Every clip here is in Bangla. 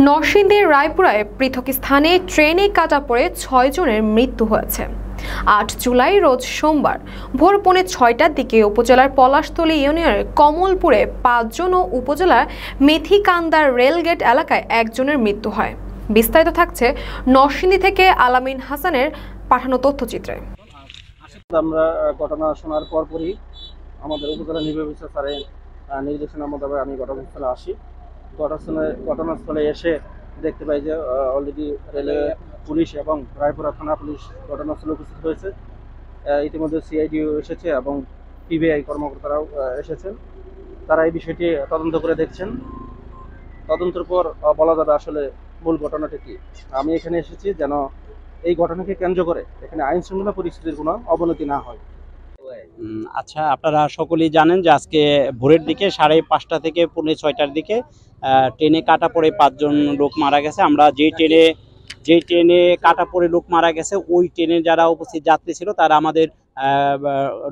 নরসিংদীর রায়পুরায় পৃথক স্থানে ট্রেনে কাটা পড়ে ৬ জনের মৃত্যু হয়েছে। ৮ জুলাই রোজ সোমবার ভোর ৬:৩০টার দিকে উপজেলার পলাশতলী ইউনিয়নের কমলপুরে ৫ জন ও উপজেলার মেথিকান্দার রেলগেট এলাকায় ১ জনের মৃত্যু হয়। বিস্তারিত থাকছে নরসিংদী থেকে আলামিন হাসানের পাঠানো তথ্যচিত্রে। আমরা ঘটনা শোনার পরপরই আমাদের উপজেলা নির্বাহী অফিসার স্যারের নির্দেশনা মোতাবেক আমি ঘটনাস্থলে আসি। ঘটনাস্থলে এসে দেখতে পাই যে অলরেডি রেলওয়ে পুলিশ এবং রায়পুরা থানা পুলিশ ঘটনাস্থলে উপস্থিত হয়েছে। ইতিমধ্যে সিআইডিও এসেছে এবং পিবিআই কর্মকর্তারাও এসেছেন। তারা এই বিষয়টি তদন্ত করে দেখছেন। তদন্তের পর বলা যাবে আসলে মূল ঘটনাটা কি। আমি এখানে এসেছি যেন এই ঘটনাকে কেন্দ্র করে এখানে আইন শৃঙ্খলা পরিস্থিতির কোনো অবনতি না হয়। আচ্ছা, আপনারা সকলেই জানেন যে আজকে ভোরের দিকে 5:30 থেকে 6:45টার দিকে ট্রেনে কাটা পড়ে 5 জন লোক মারা গেছে। আমরা যেই ট্রেনে কাটা পড়ে লোক মারা গেছে ওই ট্রেনে যারা উপস্থিত যাত্রী ছিল তারা আমাদের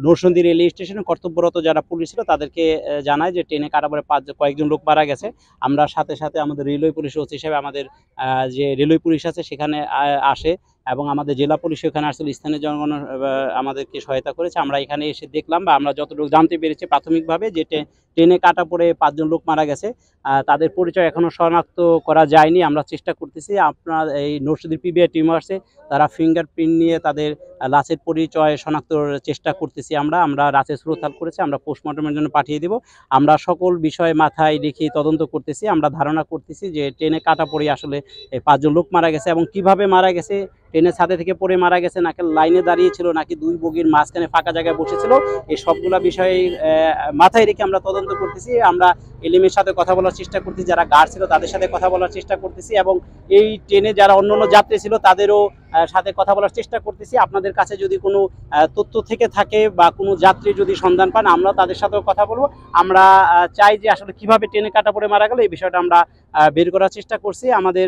নরসিংদী রেল স্টেশনে কর্তব্যরত যারা পুলিশ ছিল তাদেরকে জানায় যে ট্রেনে কাটা পড়ে কয়েকজন লোক মারা গেছে। আমরা সাথে সাথে আমাদের রেলওয়ে পুলিশ ওসি হিসেবে আমাদের যে রেলওয়ে পুলিশ আছে সেখানে আসে এবং আমাদের জেলা পুলিশ এখানে আসলে স্থানীয় জনগণ আমাদেরকে সহায়তা করেছে। আমরা এখানে এসে দেখলাম বা আমরা যতটুকু জানতে পেরেছি প্রাথমিকভাবে যে ট্রেনে কাটা পড়ে 5 জন লোক মারা গেছে। তাদের পরিচয় এখনও শনাক্ত করা যায়নি। আমরা চেষ্টা করতেছি। আপনার এই নরসিংদীর পিবিআই টিম আসছে, তারা ফিঙ্গারপ্রিন্ট নিয়ে তাদের লাশের পরিচয় শনাক্তর চেষ্টা করতেছি। আমরা লাশের সুরতাল করেছি, আমরা পোস্টমর্টমের জন্য পাঠিয়ে দেব। আমরা সকল বিষয় মাথায় রেখে তদন্ত করতেছি। আমরা ধারণা করতেছি যে ট্রেনে কাটা পড়ে আসলে 5 জন লোক মারা গেছে এবং কিভাবে মারা গেছে, ট্রেনের ছাদে থেকে পড়ে মারা গেছে নাকি লাইনে দাঁড়িয়েছিল নাকি 2 বগির মাঝখানে ফাঁকা জায়গায় বসেছিল, এই সবগুলা বিষয় মাথায় রেখে আমরা তদন্ত করতেছি। আমরা এলিমের সাথে কথা বলার চেষ্টা করতেছি, যারা গার্ড ছিল তাদের সাথে কথা বলার চেষ্টা করতেছি এবং এই ট্রেনে যারা অন্যান্য যাত্রী ছিল তাদেরও সাথে কথা বলার চেষ্টা করতেছি। আপনাদের কাছে যদি কোনো তথ্য থেকে থাকে বা কোনো যাত্রী যদি সন্ধান পান আমরা তাদের সাথেও কথা বলবো। আমরা চাই যে আসলে কিভাবে ট্রেনে কাটা পড়ে মারা গেল এই বিষয়টা আমরা বের করার চেষ্টা করছি। আমাদের